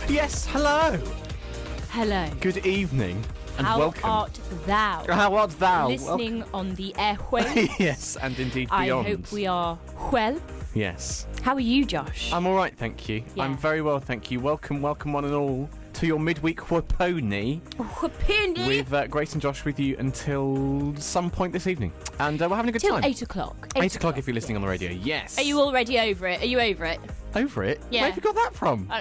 Yes, hello. Hello. Good evening and How welcome. art thou? How art thou? Listening on the airwaves. Yes, and indeed beyond. I hope we are well. Yes. How are you, Josh? I'm all right, thank you. Yeah. I'm very well, thank you. Welcome one and all to your midweek Waponi with Grace and Josh with you until some point this evening. And we're having a good Till time. 8 o'clock. 8 o'clock if you're listening on the radio, yes. Are you already over it? Are you over it? Over it? Yeah. Where have you got that from?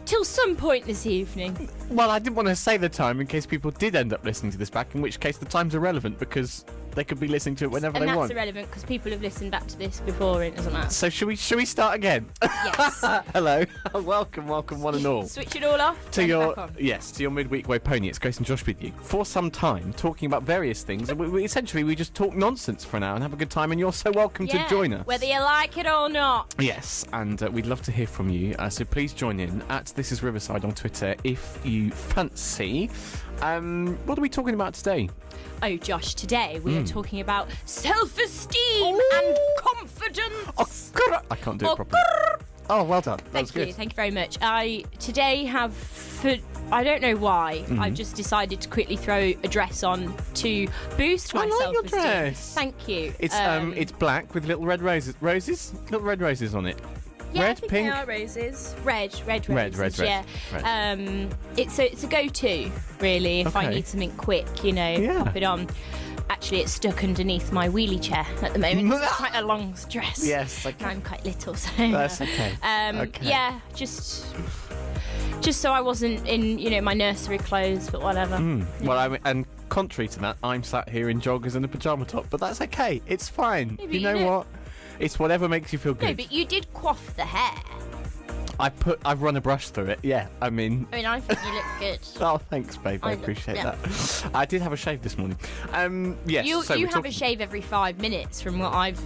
Till some point this evening. Well, I didn't want to say the time in case people did end up listening to this back, in which case the time's irrelevant because they could be listening to it whenever they want. And that's irrelevant because people have listened back to this before and it doesn't matter. So should we start again? Yes. Hello. welcome one and all. Switch it all off. To your midweek Waponi. It's Grace and Josh with you for some time, talking about various things. And we essentially just talk nonsense for an hour and have a good time. And you're so welcome to join us, whether you like it or not. Yes, and we'd love to hear from you. So please join in at This Is Riverside on Twitter if you fancy. What are we talking about today? Oh, Josh, today we are talking about self-esteem and confidence. I can't do it properly. Oh, well done. That was good. Thank you very much. I today have, I don't know why, I've just decided to quickly throw a dress on to boost my self-esteem. Your dress. Thank you. It's black with little red roses. Little red roses on it. Yeah, red, I think pink? they are roses. Red roses. Red. Yeah. Red. It's a go-to really if I need something quick, pop it on. Actually, it's stuck underneath my wheelie chair at the moment. It's quite a long dress. Yes, okay. I'm quite little, so that's okay. Okay. Yeah, just so I wasn't in my nursery clothes, but whatever. Well, and contrary to that, I'm sat here in joggers and a pajama top, but that's okay. It's fine. Yeah, you know what? It's whatever makes you feel good. No, but you did coif the hair. I've run a brush through it. Yeah, I mean, I think you look good. Oh, thanks, babe. I appreciate that. I did have a shave this morning. Yes. You have a shave every 5 minutes, from what I've.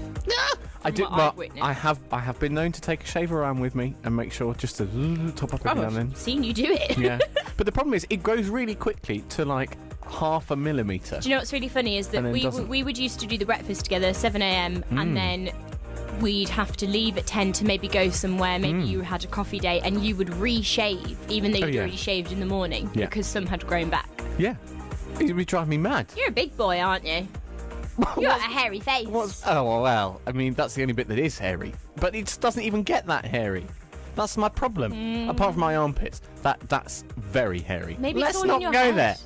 I do. I've But I have been known to take a shaver around with me and make sure just to top up every now and then. I've seen you do it. Yeah, but the problem is it grows really quickly to like 0.5 millimeter. Do you know what's really funny is that we would used to do the breakfast together 7 a.m. and then we'd have to leave at 10 to maybe go somewhere. Maybe you had a coffee date and you would reshave even though you'd already shaved in the morning because some had grown back. Yeah. It would drive me mad. You're a big boy, aren't you? You got a hairy face. Oh, well, I mean, that's the only bit that is hairy. But it just doesn't even get that hairy. That's my problem. Apart from my armpits. That's very hairy. Maybe Let's it's all not in your go head. there.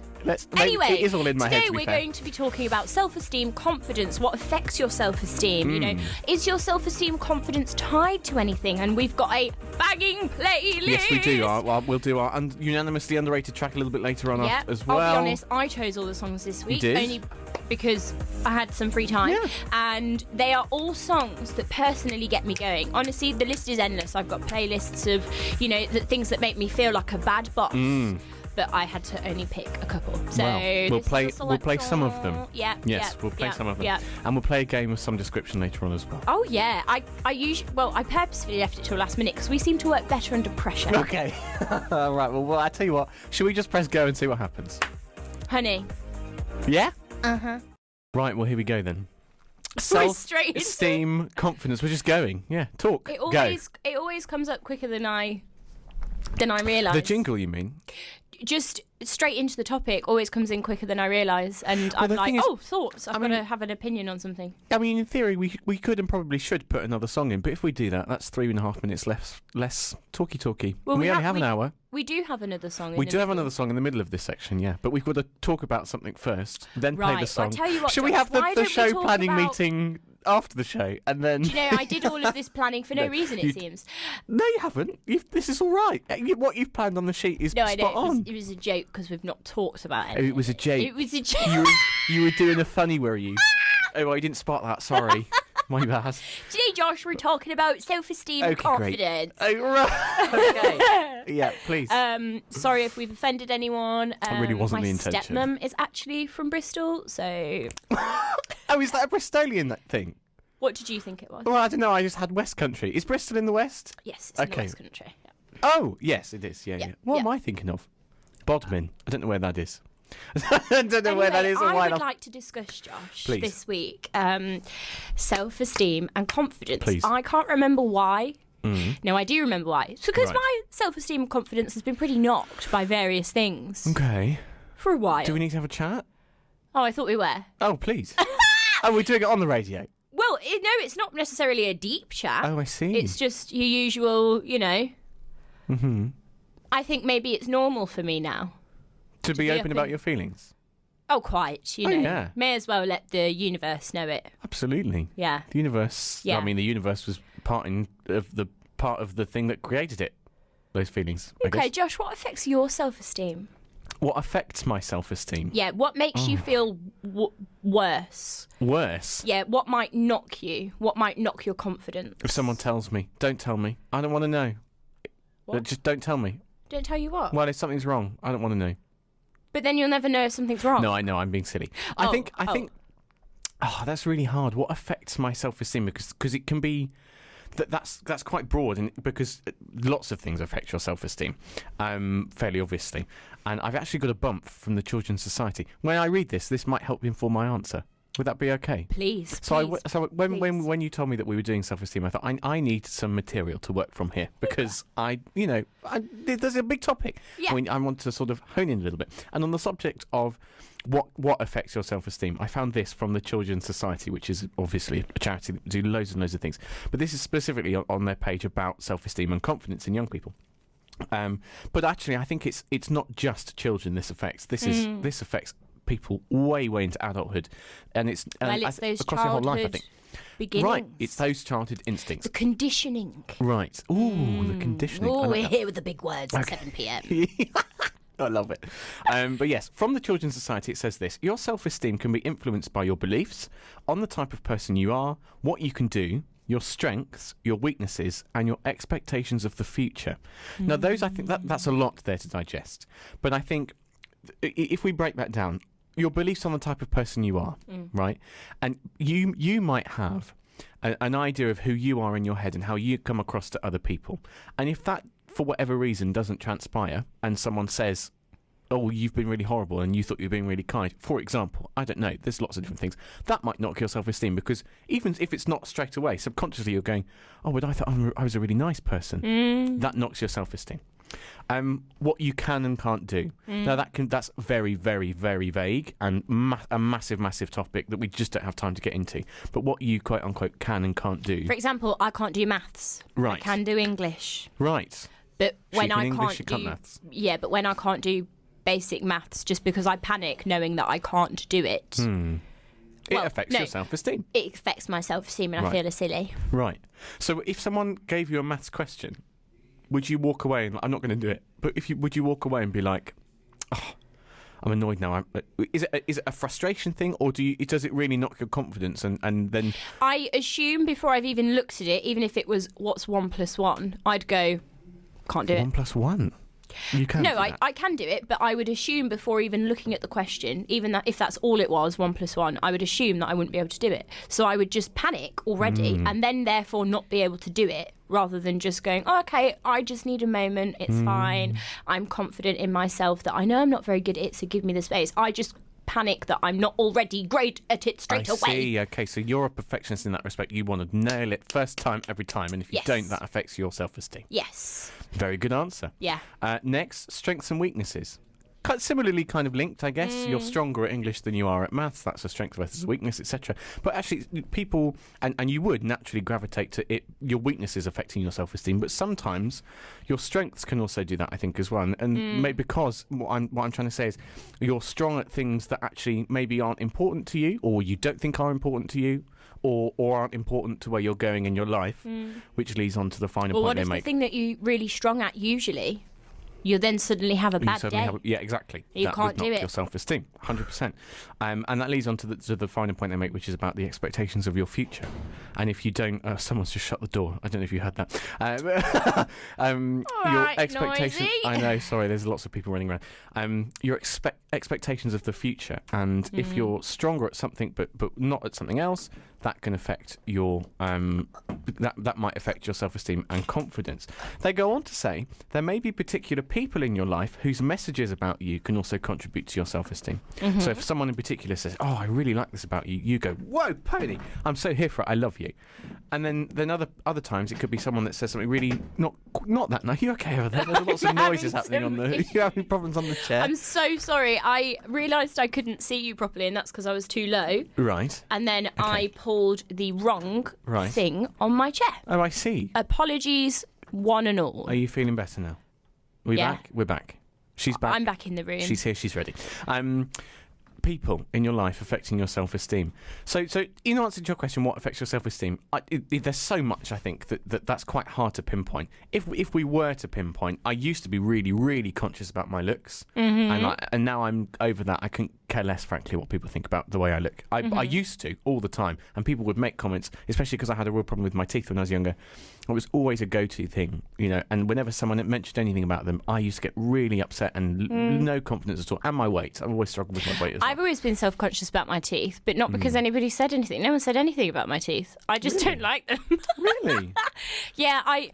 Anyway, it is all in my head, today we're going to be talking about self-esteem, confidence, what affects your self-esteem. Is your self-esteem, confidence tied to anything? And we've got a bagging playlist. Yes, we do. We'll do our unanimously underrated track a little bit later on as well. I'll be honest, I chose all the songs this week. You did? Only because I had some free time. Yeah. And they are all songs that personally get me going. Honestly, the list is endless. I've got playlists of, the things that make me feel like a bad boss. But I had to only pick a couple. So we'll play some of them. Yeah. Yes, we'll play some of them. Yeah. And we'll play a game of some description later on as well. Oh yeah, I purposefully left it till last minute because we seem to work better under pressure. Okay. Right. Well, I tell you what. Should we just press go and see what happens? Honey. Yeah. Right. Well, here we go then. Self-esteem, confidence. We're just going. Yeah. Talk. It always comes up quicker than I realise. The jingle, you mean? Just straight into the topic always comes in quicker than I realise, and I'm like, thoughts. I've got to have an opinion on something. I mean, in theory, we could and probably should put another song in, but if we do that, that's 3.5 minutes less talky. Well, we only have an hour. We do have another song. We do have another song in the middle of this section, yeah, but we've got to talk about something first, then play the song. Well, I tell you what, should we have the show planning meeting after the show, and then? Do you know, I did all of this planning for no reason. It seems. No, you haven't. This is all right. What you've planned on the sheet is spot on. It was a joke because we've not talked about it. It was a joke. It was a joke. You were doing a funny, were you? Oh, I didn't spot that. Sorry. My bad. Today, Josh, we're talking about self-esteem and confidence. Great. Oh, right. Okay. Yeah, please. Sorry if we've offended anyone. That really wasn't the intention. My stepmom is actually from Bristol, so... Oh, is that a Bristolian thing? What did you think it was? Well, I don't know. I just had West Country. Is Bristol in the West? Yes, it's in the West Country. Yeah. Oh, yes, it is. Yeah. What am I thinking of? Bodmin. I don't know where that is. I don't know where that is or why. I would like to discuss, Josh, Please. this week, self-esteem and confidence. Please. I can't remember why Now, I do remember why. It's because my self-esteem and confidence has been pretty knocked by various things. Okay. For a while. Do we need to have a chat? Oh, I thought we were. Oh, please. Oh, we're doing it on the radio? Well, no, it's not necessarily a deep chat. Oh, I see. It's just your usual, Mm-hmm. I think maybe it's normal for me now. To be open about your feelings? Oh, quite, Yeah. May as well let the universe know it. Absolutely. Yeah. The universe, Yeah. I mean, the universe was part of the thing that created it, those feelings, I Okay, guess. Josh, what affects your self-esteem? What affects my self-esteem? Yeah, what makes you feel worse? Worse? Yeah, what might knock you? What might knock your confidence? If someone tells me, don't tell me. I don't want to know. What? Just don't tell me. Don't tell you what? Well, if something's wrong, I don't want to know. But then you'll never know if something's wrong. No, I know, I'm being silly. I think. Oh, that's really hard. What affects my self-esteem? Because it can be. That's quite broad, and because lots of things affect your self-esteem, fairly obviously. And I've actually got a bump from the Children's Society. When I read this might help inform my answer. Would that be okay? Please. When you told me that we were doing self-esteem, I thought I need some material to work from here because there's a big topic. Yeah. I want to sort of hone in a little bit. And on the subject of what affects your self-esteem, I found this from the Children's Society, which is obviously a charity that do loads and loads of things. But this is specifically on their page about self-esteem and confidence in young people. But actually, I think it's not just children this affects. This affects people way into adulthood, and it's those across your whole life, I think. Beginnings. Right, it's those childhood instincts. The conditioning. Right. Ooh, the conditioning. Oh, we're here with the big words at 7 p.m. I love it. But yes, from the Children's Society, it says this: your self-esteem can be influenced by your beliefs on the type of person you are, what you can do, your strengths, your weaknesses, and your expectations of the future. Now, those, I think that's a lot there to digest. But I think if we break that down, your beliefs on the type of person you are, right? And you might have an idea of who you are in your head and how you come across to other people. And if that, for whatever reason, doesn't transpire and someone says, oh, you've been really horrible and you thought you were being really kind, for example, I don't know, there's lots of different things, that might knock your self-esteem, because even if it's not straight away, subconsciously you're going, oh, but I thought I was a really nice person. That knocks your self-esteem. What you can and can't do. Now that's very, very, very vague and a massive topic that we just don't have time to get into. But what you quote unquote can and can't do. For example, I can't do maths. Right. I can do English. Right. But when I English, can't you do maths. Yeah, but when I can't do basic maths just because I panic knowing that I can't do it. It affects your self-esteem. It affects my self-esteem and I feel silly. Right. So if someone gave you a maths question, would you walk away and I'm not going to do it? But would you walk away and be like, oh, I'm annoyed now? Is it a frustration thing, or does it really knock your confidence and then? I assume before I've even looked at it, even if it was what's 1 + 1, I'd go, can't do it. 1 + 1. You can. No, I can do it, but I would assume before even looking at the question, even that if that's all it was, 1 + 1, I would assume that I wouldn't be able to do it. So I would just panic already and then therefore not be able to do it, rather than just going, oh, okay, I just need a moment, it's fine, I'm confident in myself that I know I'm not very good at it, so give me the space. I just panic that I'm not already great at it straight away. I see, okay, so you're a perfectionist in that respect. You want to nail it first time, every time, and if you don't, that affects your self-esteem. Yes. Very good answer. Yeah. Next, strengths and weaknesses. Similarly kind of linked, I guess. You're stronger at English than you are at maths. That's a strength versus a weakness, etc. But actually, people, and you would naturally gravitate to it, your weaknesses affecting your self-esteem, but sometimes your strengths can also do that, I think, as well. And maybe because what I'm trying to say is you're strong at things that actually maybe aren't important to you, or you don't think are important to you, or aren't important to where you're going in your life, which leads on to the final point they make. What is the thing that you're really strong at usually? You then suddenly have a bad day. Yeah, exactly. You can't do it. Your self-esteem, 100%. And that leads on to the final point they make, which is about the expectations of your future. And if you don't, someone's just shut the door. I don't know if you heard that. Your expectations. Noisy. I know. Sorry, there's lots of people running around. Your expectations of the future, and if you're stronger at something but not at something else, that can affect your that might affect your self-esteem and confidence. They go on to say there may be particular people in your life whose messages about you can also contribute to your self-esteem. So if someone in particular says, "Oh, I really like this about you," you go, "Whoa, pony! I'm so here for it. I love you." And then other times it could be someone that says something really not that nice. You okay over there? There's lots of noises happening on the. You having problems on the chair? I'm so sorry. I realised I couldn't see you properly, and that's because I was too low. Right. And then I pulled the wrong thing on my chair. Oh, I see. Apologies, one and all. Are you feeling better now? Are we back? We're back. She's back. I'm back in the room. She's here. She's ready. People in your life affecting your self-esteem. So in answer to your question, what affects your self-esteem? There's so much, I think, that's quite hard to pinpoint. If we were to pinpoint, I used to be really, really conscious about my looks, and now I'm over that. I couldn't care less, frankly, what people think about the way I look. I used to all the time, and people would make comments, especially because I had a real problem with my teeth when I was younger. It was always a go-to thing, and whenever someone mentioned anything about them, I used to get really upset and no confidence at all. And my weight. I've always struggled with my weight as well. I've always been self-conscious about my teeth, but not because anybody said anything. No one said anything about my teeth. I just don't like them. Really? Yeah, I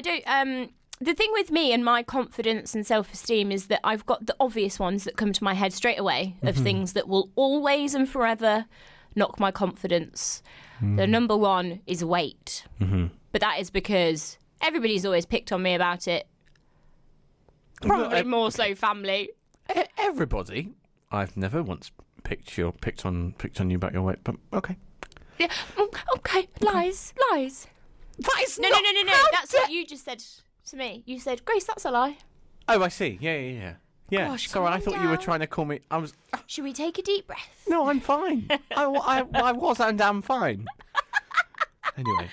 don't... the thing with me and my confidence and self-esteem is that I've got the obvious ones that come to my head straight away of things that will always and forever knock my confidence. The number one is weight. But that is because everybody's always picked on me about it. Probably more so family. Everybody. I've never once picked on you about your weight, but okay. Yeah, okay. Lies. That is no. That's what you just said to me. You said, "Grace, that's a lie." Oh, I see. Yeah. Gosh, sorry, I thought you were trying to call me. I was. Should we take a deep breath? No, I'm fine. I was and am fine. Anyway.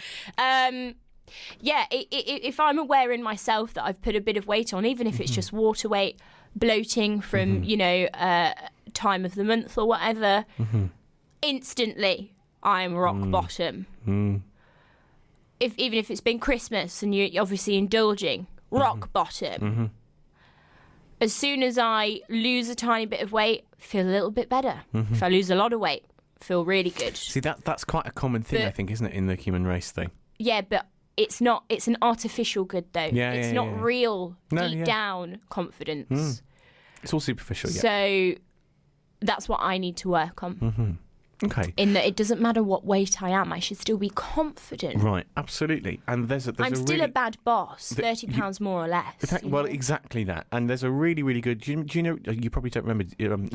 Yeah. If I'm aware in myself that I've put a bit of weight on, even if it's just water weight, bloating from time of the month or whatever, instantly I'm rock bottom. Even if it's been Christmas and you're obviously indulging, rock bottom. As soon as I lose a tiny bit of weight, feel a little bit better. If I lose a lot of weight, feel really good. See, that's quite a common thing, I think, isn't it, in the human race thing? Yeah, but it's not. It's an artificial good, though. It's not real, deep down confidence. It's all superficial, yeah. So that's what I need to work on. Okay. In that it doesn't matter what weight I am, I should still be confident. Right, absolutely. And I'm still a bad boss, £30 more or less. Exactly that. And there's a really, really good... Do you know... You probably don't remember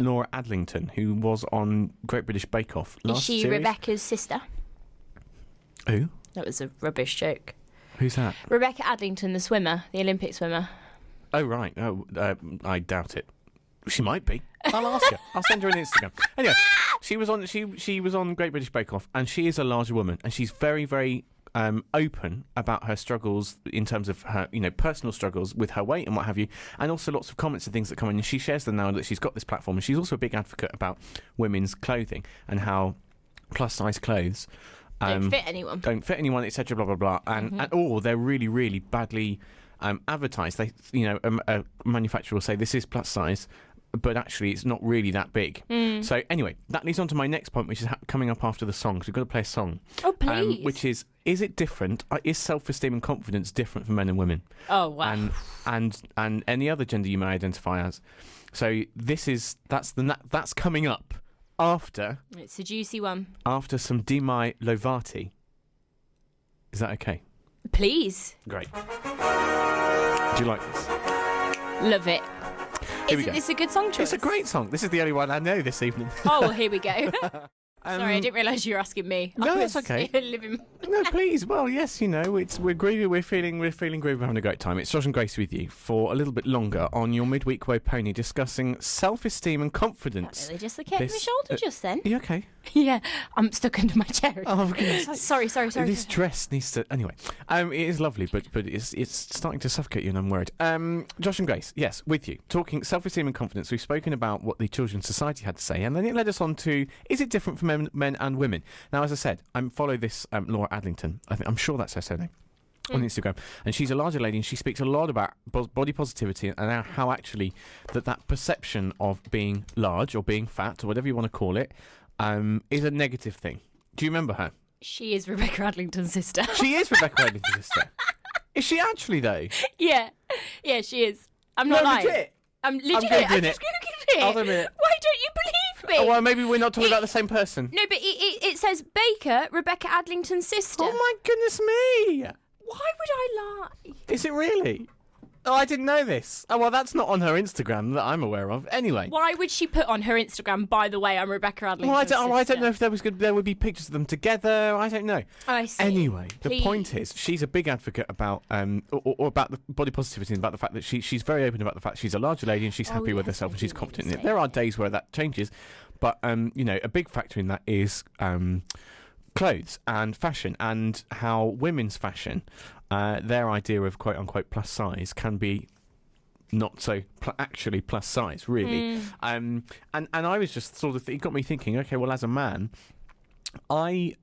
Laura Adlington, who was on Great British Bake Off last series. Is she Rebecca's sister? Who? That was a rubbish joke. Who's that? Rebecca Adlington, the swimmer, the Olympic swimmer. Oh, right. Oh, I doubt it. She might be. I'll ask her. I'll send her an Instagram. Anyway, she was on Great British Bake Off, and she is a larger woman, and she's very, very open about her struggles in terms of her, personal struggles with her weight and what have you, and also lots of comments and things that come in. And she shares them now that she's got this platform, and she's also a big advocate about women's clothing and how plus-size clothes don't fit anyone, etc. Blah blah blah, and they're really, really badly advertised. They, a manufacturer will say this is plus size, but actually it's not really that big. So anyway, that leads on to my next point, which is coming up after the song. So we've got to play a song. Oh, please. Which is it different? Is self-esteem and confidence different for men and women? Oh, wow. And any other gender you may identify as. So that's coming up after. It's a juicy one. After some Demi Lovato. Is that okay? Please. Great. Do you like this? Love it. Isn't this a good song choice? It's a great song. This is the only one I know this evening. Oh, well, here we go. Sorry, I didn't realise you were asking me. No, it's okay. No, please. Well, yes, we're groovy. We're feeling groovy. We're having a great time. It's Josh and Grace with you for a little bit longer on your midweek Woe Pony, discussing self-esteem and confidence. That really just dislocated my shoulder just then. Are you okay? Yeah, I'm stuck under my chair. Oh, goodness. Sorry. This dress needs to... Anyway, it is lovely, but it's starting to suffocate you, and I'm worried. Josh and Grace, yes, with you, talking self-esteem and confidence. We've spoken about what the Children's Society had to say, and then it led us on to, is it different for men and women? Now, as I said, I follow this Laura Adlington. I'm sure that's her surname. On Instagram, and she's a larger lady, and she speaks a lot about body positivity and how actually that perception of being large or being fat or whatever you want to call it is a negative thing. Do you remember her? She is Rebecca Adlington's sister. She is Rebecca Adlington's sister. Is she actually, though? Yeah, she is. I'm not lying. Legit. I'm legit. I'm just Googled it. Hold on a minute. Why don't you believe me? Oh, well, maybe we're not talking about the same person. No, but it says Baker, Rebecca Adlington's sister. Oh, my goodness me. Why would I lie? Is it really? Oh, I didn't know this. Oh, well, that's not on her Instagram that I'm aware of. Anyway. Why would she put on her Instagram, by the way, I'm Rebecca Adlington's sister? I don't know if there would be pictures of them together. I don't know. I see. Anyway, the point is, she's a big advocate about or about the body positivity and about the fact that she's very open about the fact she's a larger lady and she's happy with herself and she's confident in it. There are days where that changes, but a big factor in that is clothes and fashion and how women's fashion, their idea of quote unquote plus size can be not so actually plus size, really. And I was just sort of, it got me thinking, okay, well, as a man, I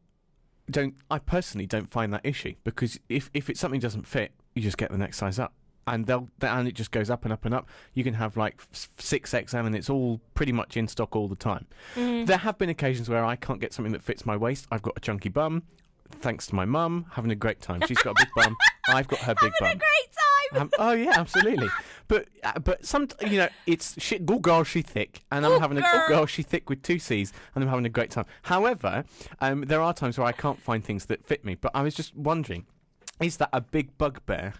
personally don't find that issue, because if it's something doesn't fit, you just get the next size up. And it just goes up and up and up. You can have like 6XL and it's all pretty much in stock all the time. There have been occasions where I can't get something that fits my waist. I've got a chunky bum, thanks to my mum, having a great time. She's got a big bum. I've got her big bum. Having a great time. Oh yeah, absolutely. But some, it's shit. Good girl, she thick, and I'm having a good girl, she thick with 2 C's, and I'm having a great time. However, there are times where I can't find things that fit me. But I was just wondering, is that a big bugbear?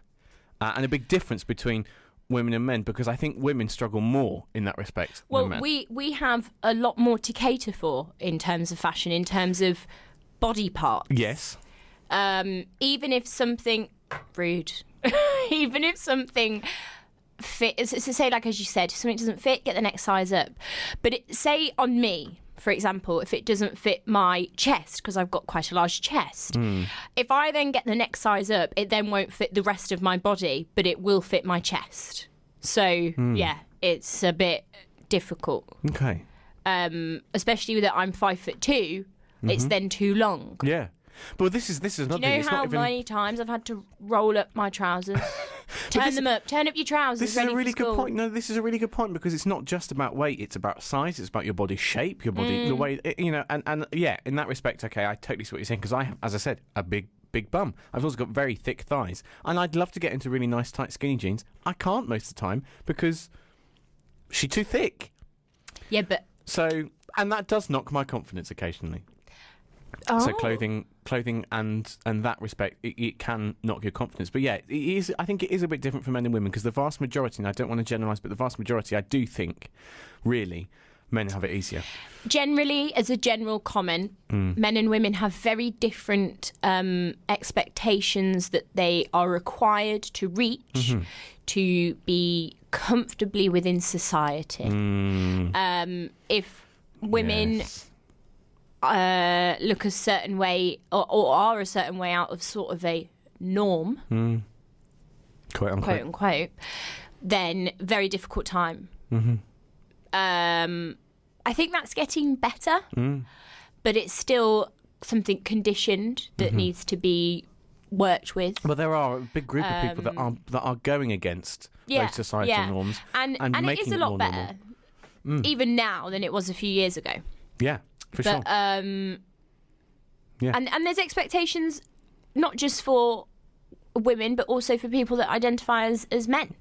And a big difference between women and men, because I think women struggle more in that respect than men. We have a lot more to cater for in terms of fashion, in terms of body parts. Yes. Even if something rude, even if something fits, so say, like as you said, if something doesn't fit, get the next size up. But say on me, for example, if it doesn't fit my chest, because I've got quite a large chest, if I then get the next size up, it then won't fit the rest of my body, but it will fit my chest. So, yeah, it's a bit difficult. Okay. Especially that I'm 5'2", it's then too long. Yeah. But this is another thing. Do you know it's how not even... many times I've had to roll up my trousers? Turn up your trousers. This is a really good point. No, this is a really good point, because it's not just about weight; it's about size. It's about your body shape, your body, the way and yeah. In that respect, okay, I totally see what you're saying, because I have, as I said, a big bum. I've also got very thick thighs, and I'd love to get into really nice tight skinny jeans. I can't most of the time because she's too thick. Yeah, but and that does knock my confidence occasionally. Oh. So clothing and that respect, it can knock your confidence. But yeah, I think it is a bit different for men and women, because the vast majority, and I don't want to generalise, but the vast majority, I do think, really, men have it easier. Generally, as a general comment, men and women have very different expectations that they are required to reach to be comfortably within society. If women... Yes. Look a certain way or are a certain way out of sort of a norm, quote unquote, then very difficult time. I think that's getting better, but it's still something conditioned that needs to be worked with. But there are a big group of people that are going against those societal norms, and it is a lot better, even now, than it was a few years ago. Yeah. Sure. And there's expectations not just for women, but also for people that identify as men.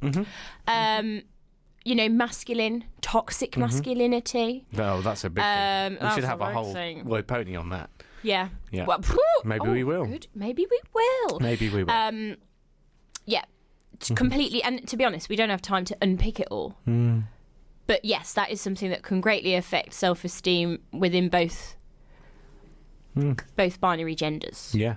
Masculine, toxic masculinity. Oh, that's a big thing. We should have a whole word pony on that. Yeah. Well, maybe we will. Good. Maybe we will. Yeah. Completely. And to be honest, we don't have time to unpick it all. But yes, that is something that can greatly affect self-esteem within both binary genders. Yeah.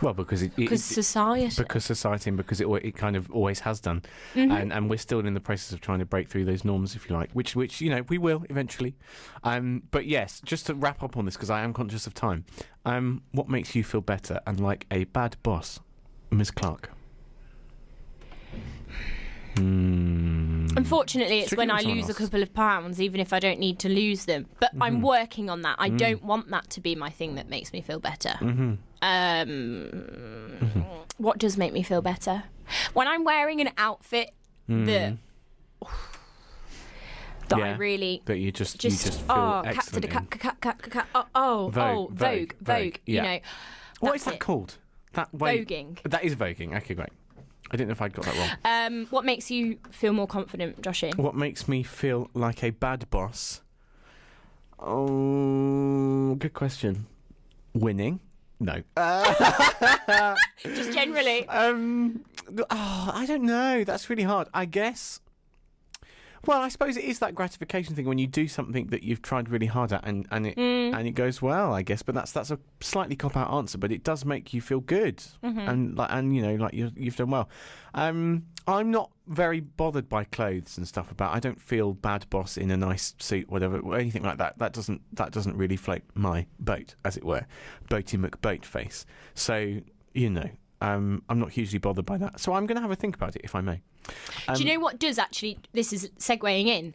Well, because society. Because society, and because it kind of always has done, and we're still in the process of trying to break through those norms, if you like, which we will eventually. But yes, just to wrap up on this, because I am conscious of time. What makes you feel better and like a bad boss, Ms. Clark? Unfortunately, it's when I lose a couple of pounds, even if I don't need to lose them. But I'm working on that. I don't want that to be my thing that makes me feel better. What does make me feel better? When I'm wearing an outfit that that I really... That you just feel excellent Vogue. Yeah. You know. What is that called? Voguing. That is voguing. Okay, great. I didn't know if I'd got that wrong. What makes you feel more confident, Joshy? What makes me feel like a bad boss? Oh, good question. Winning? No. Just generally. I don't know. That's really hard. I guess. Well, I suppose it is that gratification thing when you do something that you've tried really hard at and it goes well, I guess. But that's a slightly cop-out answer, but it does make you feel good and you know, like you've done well. I'm not very bothered by clothes and stuff. I don't feel bad boss in a nice suit, whatever, or anything like that. That doesn't really float my boat, as it were, Boaty McBoat face. So you know, I'm not hugely bothered by that. So I'm going to have a think about it, if I may. Do you know what does actually, this is segueing in,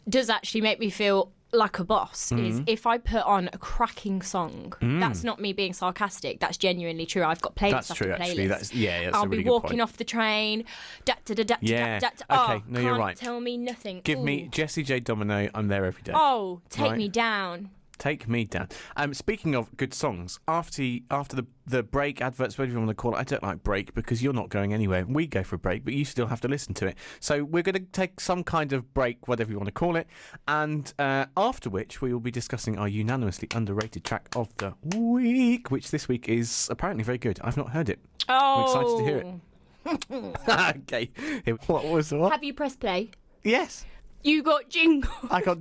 does actually make me feel like a boss is if I put on a cracking song. That's not me being sarcastic. That's genuinely true. I've got playlists after playlists. Actually. That's I'll a really be good walking point. off the train. Okay, no, you're right. Tell me nothing. Give me Jessie J Domino. I'm there every day. Oh, take me down. Take me down. Speaking of good songs, after the break, adverts, whatever you want to call it, I don't like break because you're not going anywhere. We go for a break, but you still have to listen to it. So we're going to take some kind of break, whatever you want to call it, and after which we will be discussing our unanimously underrated track of the week, which this week is apparently very good. I've not heard it. I'm excited to hear it. Okay. What was what? Have you pressed play? Yes. You got jingled.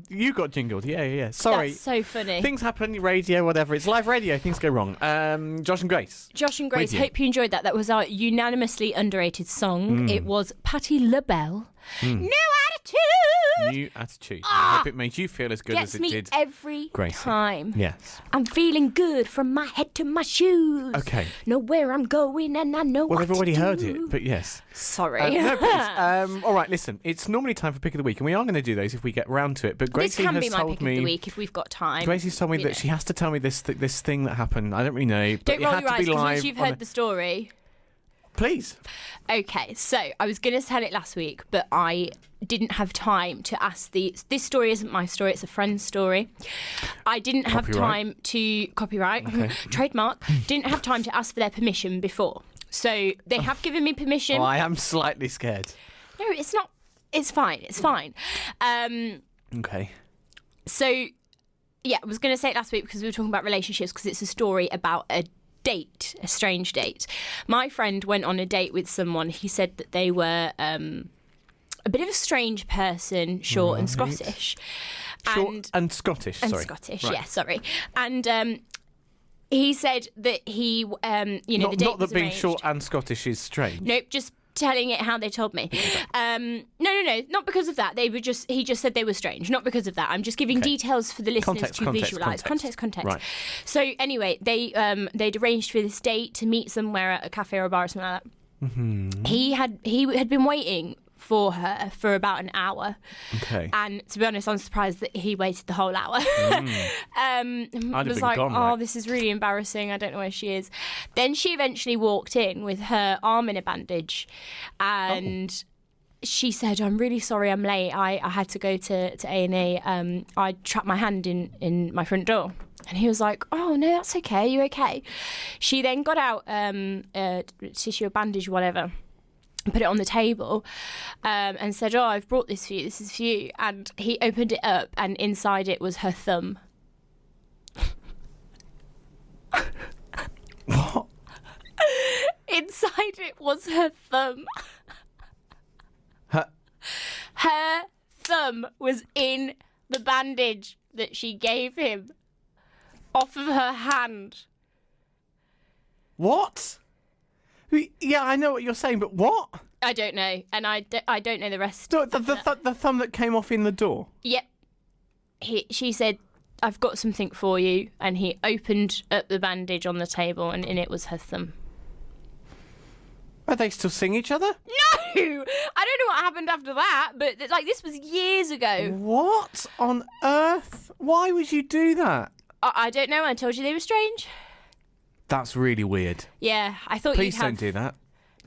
You got jingled. Yeah. Sorry. That's so funny. Things happen, radio, whatever. It's live radio. Things go wrong. Josh and Grace. Hope you enjoyed that. That was our unanimously underrated song. It was Patti LaBelle. New Attitude. I hope it made you feel as good as it did. Gets me every time. Yes. I'm feeling good from my head to my shoes. Okay. Know where I'm going and I know what to do. Well, they've already heard it, but yes. Sorry. No, please. All right, listen. It's normally time for Pick of the Week, and we are going to do those if we get round to it. But Gracie has told me... This can be my Pick of the Week if we've got time. Gracie's told me that she has to tell me this thing that happened. I don't really know. But don't roll it had your to eyes, be because live. once you've heard the story... Please. Okay, so I was going to tell it last week, but I didn't have time to ask this story isn't my story, it's a friend's story. I didn't have time to copyright, trademark, didn't have time to ask for their permission before. So they have given me permission. Oh, I am slightly scared. No, it's not. It's fine. Okay. So, yeah, I was going to say it last week because we were talking about relationships because it's a story about a strange date. My friend went on a date with someone. He said that they were a bit of a strange person, short and Scottish. And Scottish, sorry. And Scottish, right. Yeah, sorry. And he said that he, the date not that was being arranged. short and Scottish is strange. Nope, just telling it how they told me. No, not because of that. He just said they were strange. Not because of that. I'm just giving details for the listeners to visualise. Context. Right. So anyway, they'd arranged for this date to meet somewhere at a cafe or a bar or something like that. Mm-hmm. He had been waiting for her for about an hour. Okay. And to be honest, I'm surprised that he waited the whole hour. I'd have was been like, gone, right? This is really embarrassing. I don't know where she is. Then she eventually walked in with her arm in a bandage, and she said, "I'm really sorry, I'm late. I had to go to A&E. I trapped my hand in my front door." And he was like, "Oh, no, that's okay. Are you okay?" She then got out a tissue, a bandage, whatever, and put it on the table and said, "Oh, I've brought this for you. This is for you." And he opened it up, and inside it was her thumb. What? Inside it was her thumb. Her thumb was in the bandage that she gave him off of her hand. What? Yeah, I know what you're saying, but what? I don't know, and I don't know the rest. No, the thumb that came off in the door? Yep. She said, "I've got something for you," and he opened up the bandage on the table, and in it was her thumb. Are they still seeing each other? No! I don't know what happened after that, but this was years ago. What on earth? Why would you do that? I don't know. I told you they were strange. That's really weird. Yeah, I thought Please don't do that.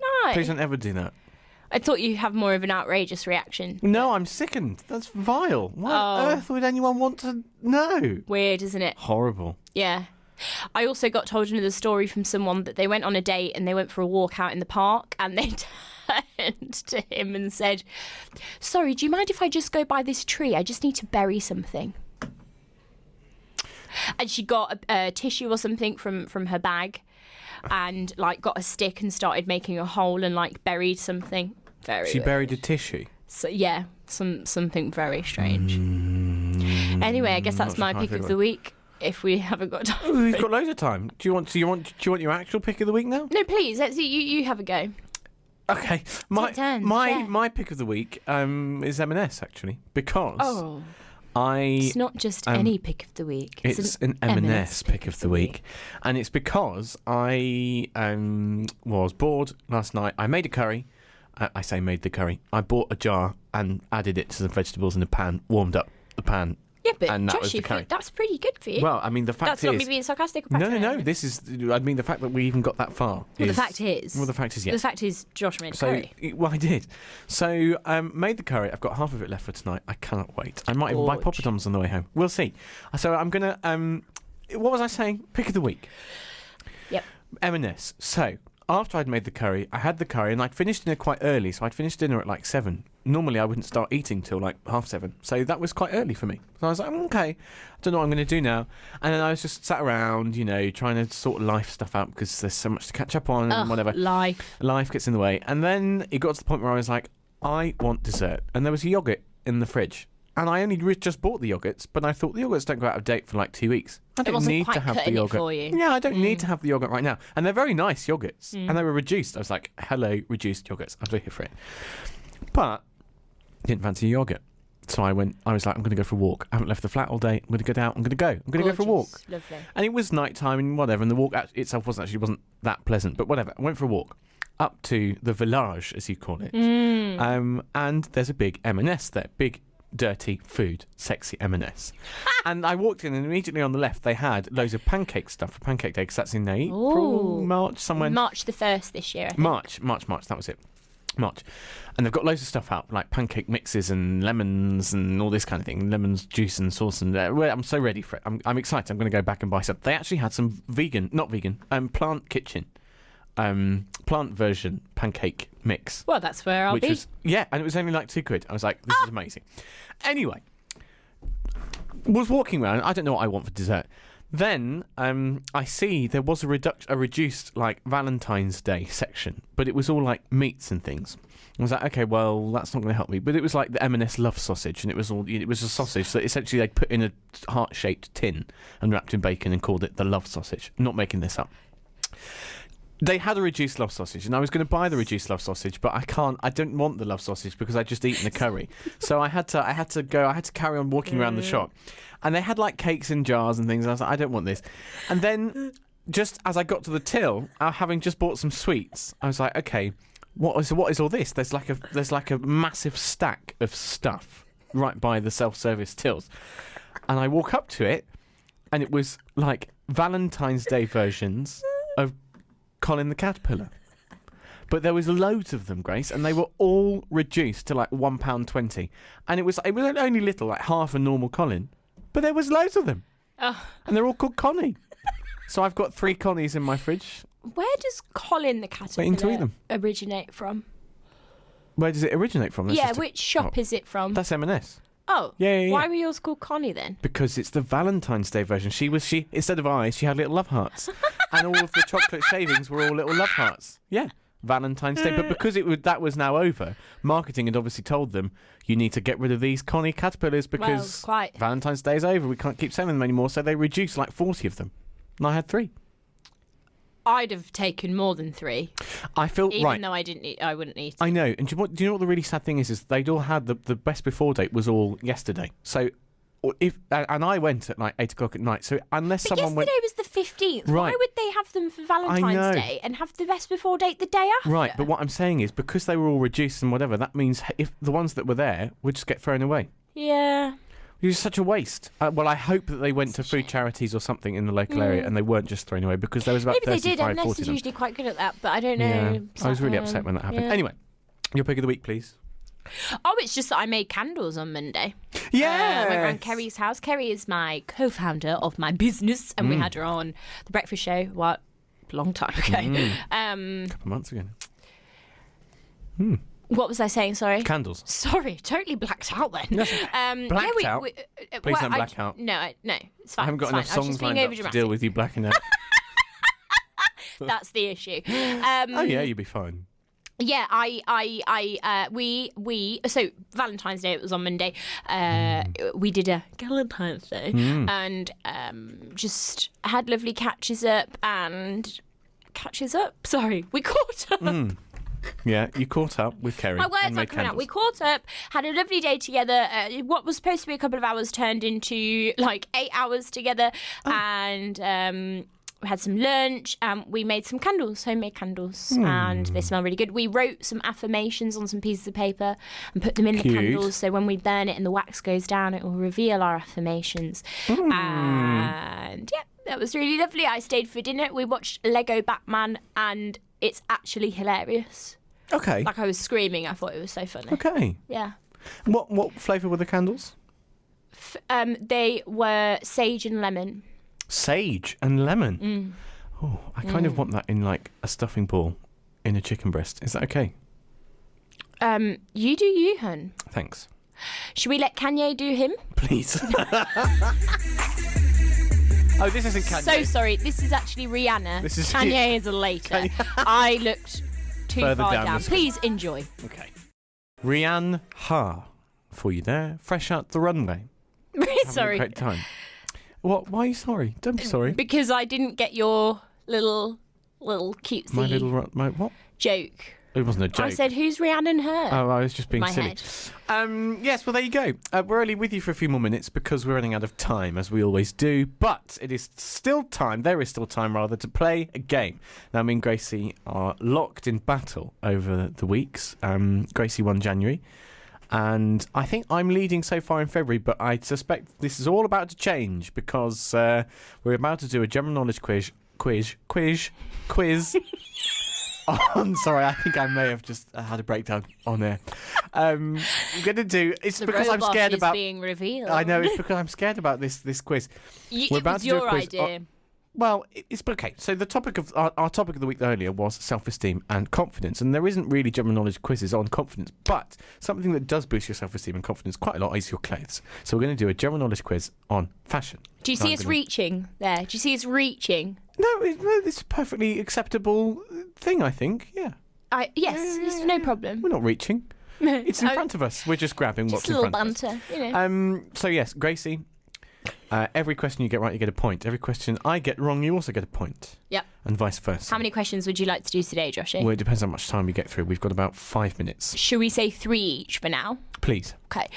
No. Please don't ever do that. I thought you'd have more of an outrageous reaction. No, I'm sickened. That's vile. Why on earth would anyone want to know? Weird, isn't it? Horrible. Yeah. I also got told another story from someone that they went on a date and they went for a walk out in the park and they turned to him and said, "Sorry, do you mind if I just go by this tree? I just need to bury something." And she got a tissue or something from her bag and like got a stick and started making a hole and like buried something. She buried a tissue? So yeah, something very strange. Anyway, I guess that's my pick of the week. If we haven't got time. Oh, we've got loads of time. Do you want your actual pick of the week now? No, please. Let's you have a go. Okay. My pick of the week is M&S actually, because it's not just any pick of the week. It's an M&S pick of the week. And it's because I was bored last night. I made a curry. I say made the curry. I bought a jar and added it to some vegetables in a pan, warmed up the pan. Yeah, but and that was the curry. That's pretty good for you. Well, I mean, the fact that's not me being sarcastic. No. This is. I mean, the fact that we even got that far. Well, the fact is. Yes. The fact is, Josh made curry. Well, I did. So, made the curry. I've got half of it left for tonight. I cannot wait. I might even buy poppadoms on the way home. We'll see. So I'm gonna. What was I saying? Pick of the week. Yep. M&S. So after I'd made the curry, I had the curry and I'd finished dinner quite early. So I'd finished dinner at like 7. Normally I wouldn't start eating till like 7:30. So that was quite early for me. So I was like, okay, I don't know what I'm going to do now. And then I was just sat around, trying to sort life stuff out because there's so much to catch up on and whatever. Life gets in the way. And then it got to the point where I was like, I want dessert. And there was yoghurt in the fridge. And I only just bought the yogurts, but I thought the yogurts don't go out of date for like 2 weeks. I don't need to have the yogurt. For you. Yeah, I don't need to have the yogurt right now. And they're very nice yogurts. And they were reduced. I was like, hello, reduced yogurts. I'm here for it. But didn't fancy yogurt. So I was like, I'm going to go for a walk. I haven't left the flat all day. I'm going to get out. I'm going to go. I'm going to go for a walk. Lovely. And it was nighttime and whatever. And the walk itself wasn't that pleasant. But whatever. I went for a walk up to the village, as you call it. And there's a big M&S there. Big, dirty food, sexy M&S. And I walked in and immediately on the left they had loads of pancake stuff for Pancake Day because that's in April, March, somewhere. March the 1st this year, I think. March, that was it. March. And they've got loads of stuff out, like pancake mixes and lemons and all this kind of thing. Lemons, juice and sauce. And I'm so ready for it. I'm excited. I'm going to go back and buy some. They actually had some plant kitchen. Plant version pancake mix. Well, that's where I'll be. And it was only like £2. I was like, this is amazing. Anyway, was walking around. I don't know what I want for dessert. Then I see there was a reduced like Valentine's Day section, but it was all like meats and things. I was like, okay, well that's not going to help me. But it was like the M&S love sausage, and it was a sausage that essentially they'd put in a heart-shaped tin and wrapped in bacon and called it the love sausage. I'm not making this up. They had a reduced love sausage, and I was going to buy the reduced love sausage, but I don't want the love sausage because I'd just eaten the curry. So I had to carry on walking around the shop. And they had like cakes in jars and things, and I was like, I don't want this. And then just as I got to the till, having just bought some sweets, I was like, okay, what is all this? There's like a massive stack of stuff right by the self-service tills. And I walk up to it, and it was like Valentine's Day versions of Colin the Caterpillar. But there was loads of them, Grace, and they were all reduced to like £1.20. And it was only little, like half a normal Colin. But there was loads of them. Oh. And they're all called Connie. So I've got 3 Connies in my fridge. Where does Colin the Caterpillar originate from? Where does it originate from? Which shop is it from? That's M&S. Oh. Yeah. Why were yours called Connie then? Because it's the Valentine's Day version. She instead of eyes, she had little love hearts. And all of the chocolate shavings were all little love hearts. Yeah. Valentine's Day, but because that was now over, marketing had obviously told them you need to get rid of these Connie caterpillars because Valentine's Day is over. We can't keep selling them anymore, so they reduced like 40 of them, and I had 3. I'd have taken more than 3. I feel even though I wouldn't eat. I know, and do you know what the really sad thing is they'd all had the best before date was all yesterday. So. And I went at like 8 o'clock at night. So unless someone went, yesterday was the 15th. Right. Why would they have them for Valentine's Day and have the best before date the day after? Right, but what I'm saying is because they were all reduced and whatever, that means if the ones that were there would just get thrown away. Yeah. It was such a waste. Well, I hope that they went to food charities or something in the local area and they weren't just thrown away because there was about 35, 40 Maybe they did. M&S is usually quite good at that, but I don't know. Yeah. I was really upset when that happened. Yeah. Anyway. Your pick of the week, please. Oh, it's just that I made candles on Monday. Yeah. I went around Kerry's house. Kerry is my co-founder of my business, and we had her on The Breakfast Show, a long time ago. A couple of months ago. What was I saying? Sorry. Candles. Sorry, totally blacked out then. Blacked out? Please don't black out. No, it's fine. I haven't got enough songs lined up to deal with you blacking out. That's the issue. Oh yeah, you'll be fine. Yeah, so Valentine's Day, it was on Monday. We did a Galentine's Day and just had lovely catches up. Sorry, we caught up. Yeah, you caught up with Kerry. My words are coming out. We caught up, had a lovely day together. What was supposed to be a couple of hours turned into like 8 hours together, and we had some lunch. We made some candles, homemade candles, and they smell really good. We wrote some affirmations on some pieces of paper and put them in the candles, so when we burn it and the wax goes down, it will reveal our affirmations. And yeah, that was really lovely. I stayed for dinner. We watched Lego Batman, and it's actually hilarious. Okay. Like, I was screaming. I thought it was so funny. Okay. Yeah. What flavour were the candles? They were sage and lemon. Sage and lemon. Oh, I kind of want that in like a stuffing ball in a chicken breast. Is that okay? You do you, hun. Thanks. Should we let Kanye do him? Please. Oh, this isn't Kanye. So sorry. This is actually Rihanna. Kanye is a later. I looked too further far down. Please enjoy. Okay. Rihanna for you there. Fresh out the runway. Sorry. Having a great time. What? Why are you sorry? Don't be sorry. Because I didn't get your little cutesy what? joke. It wasn't a joke. I said, who's Rihanna and her? Oh, I was just being silly. Head. Yes, well, there you go. We're only with you for a few more minutes because we're running out of time, as we always do. But it is still time, there is still time, rather, to play a game. Now, me and Gracie are locked in battle over the weeks. Gracie won January. And I think I'm leading so far in February, but I suspect this is all about to change because we're about to do a general knowledge quiz. Sorry, I think I may have just had a breakdown on there. I'm going to do... It's the because I'm scared about... being revealed. I know, it's because I'm scared about this quiz. It was your idea. Well, it's okay. So the topic of our topic of the week earlier was self-esteem and confidence, and there isn't really general knowledge quizzes on confidence, but something that does boost your self-esteem and confidence quite a lot is your clothes. So we're going to do a general knowledge quiz on fashion. Do you see us reaching there? Do you see us reaching? No, it's a perfectly acceptable thing, I think. Yeah. Yes, it's no problem. We're not reaching. It's in front of us. We're just grabbing what's in front of us. Just a little banter, you know. So yes, Gracie. Every question you get right, you get a point. Every question I get wrong, you also get a point. Yep. And vice versa. How many questions would you like to do today, Joshy? Well, it depends how much time we get through. We've got about 5 minutes. Should we say 3 each for now? Please. Okay.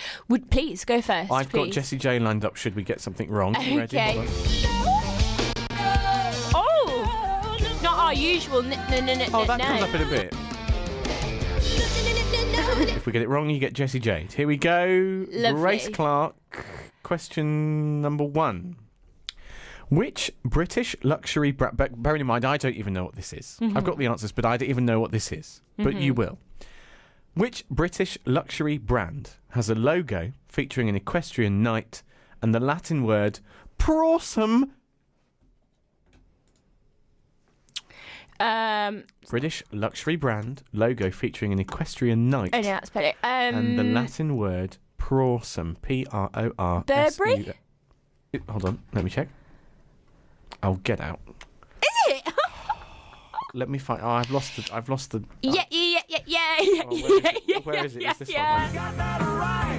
Please go first. I've got Jessie J lined up. Should we get something wrong? Okay. Ready? Oh! Not our usual. No. Oh, that comes up in a bit. If we get it wrong, you get Jessie J. Here we go. Lovely. Grace Clark. Question number 1. Which British luxury brand... Bearing in mind, I don't even know what this is. I've got the answers, but I don't even know what this is. But you will. Which British luxury brand has a logo featuring an equestrian knight and the Latin word prawsome? British luxury brand logo featuring an equestrian knight. Oh, no, that's better. And the Latin word prawsome. P-R-O-R. Burberry? Hold on, let me check. Oh, get out. Is it? Let me find. Oh, I've lost the. Yeah. Where is it? Is this one?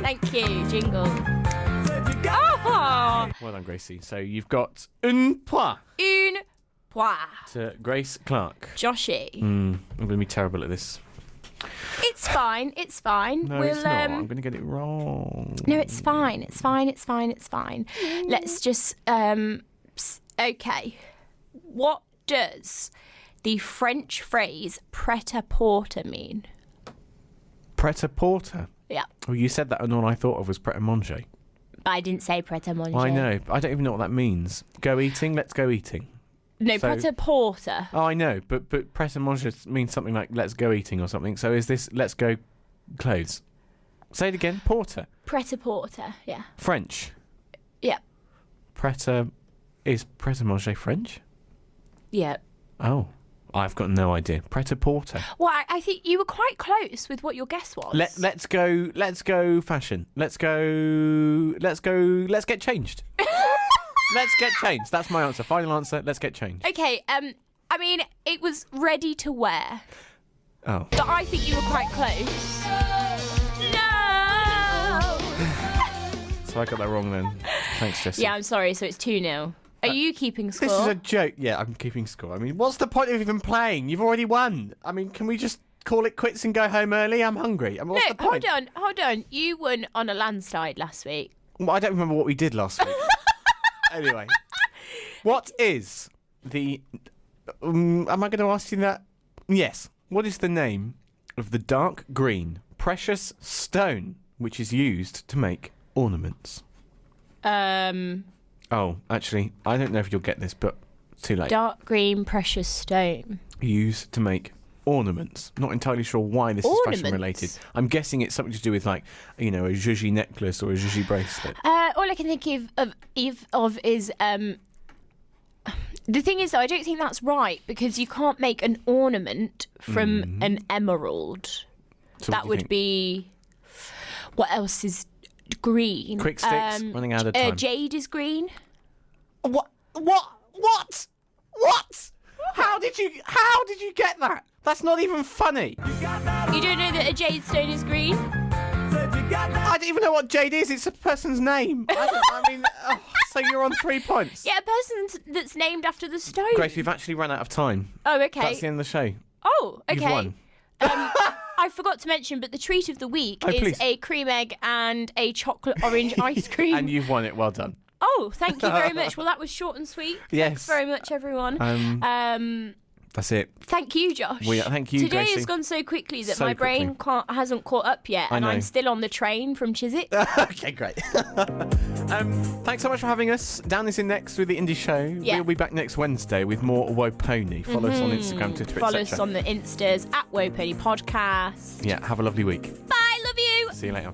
Thank you, jingle. Oh! Well done, Gracie. So you've got un point. Un point. To Grace Clark. Joshy. I'm going to be terrible at this. It's fine. No, it's not. I'm going to get it wrong. No, it's fine. Let's just... Okay. What does the French phrase pret-a-porter mean? Pret-a-porter? Yeah. Oh, you said that and all I thought of was pret-a-manger. But I didn't say pret-a-manger. I know. I don't even know what that means. Go eating? Let's go eating. No, pret-a-porter. Oh, I know, but pret-a-manger means something like let's go eating or something. So is this let's go clothes? Say it again. Porter. Pret-a-porter, yeah. French. Yeah. Is pret-a-manger French? Yeah. Oh, I've got no idea. Pret-a-porter. Well, I think you were quite close with what your guess was. Let's go fashion. Let's get changed. Let's get changed. That's my answer. Final answer. Let's get changed. Okay. I mean, it was ready to wear. Oh. But I think you were quite close. No. So I got that wrong then. Thanks, Jessie. Yeah, I'm sorry. So it's 2-0. Are you keeping score? This is a joke. Yeah, I'm keeping score. I mean, what's the point of even playing? You've already won. I mean, can we just call it quits and go home early? I'm hungry. I mean, what's the point? Hold on. You won on a landslide last week. Well, I don't remember what we did last week. Anyway, what is the... am I going to ask you that? Yes. What is the name of the dark green precious stone which is used to make ornaments? Oh, actually, I don't know if you'll get this, but it's too late. Dark green precious stone. Used to make ornaments. Not entirely sure why this is fashion related. I'm guessing it's something to do with, like, you know, a zhuzhi necklace or a zhuzhi bracelet. All I can think of is the thing is, though, I don't think that's right because you can't make an ornament from an emerald. So that would be... What else is green? Quick sticks, running out of time. Jade is green. What? How did you get that? That's not even funny. You don't know that a jade stone is green? I don't even know what jade is. It's a person's name. I mean, so you're on 3 points. Yeah, a person that's named after the stone. Grace, we've actually run out of time. Oh, okay. That's the end of the show. Oh, okay. You've won. I forgot to mention, but the treat of the week is please. a cream egg and a chocolate orange ice cream. And you've won it. Well done. Oh, thank you very much. Well, that was short and sweet. Yes. Thanks very much, everyone. That's it. Thank you, Josh. Thank you, Today Gracie. has gone so quickly that So my brain hasn't caught up yet, and I'm still on the train from Chiswick. Okay, great. Thanks so much for having us. Dan is in next with the Indie Show. Yeah. We'll be back next Wednesday with more Woe Pony. Follow us on Instagram, Twitter, Follow etc. us on the Instas at Woe Pony Podcast. Yeah, have a lovely week. Bye, love you. See you later.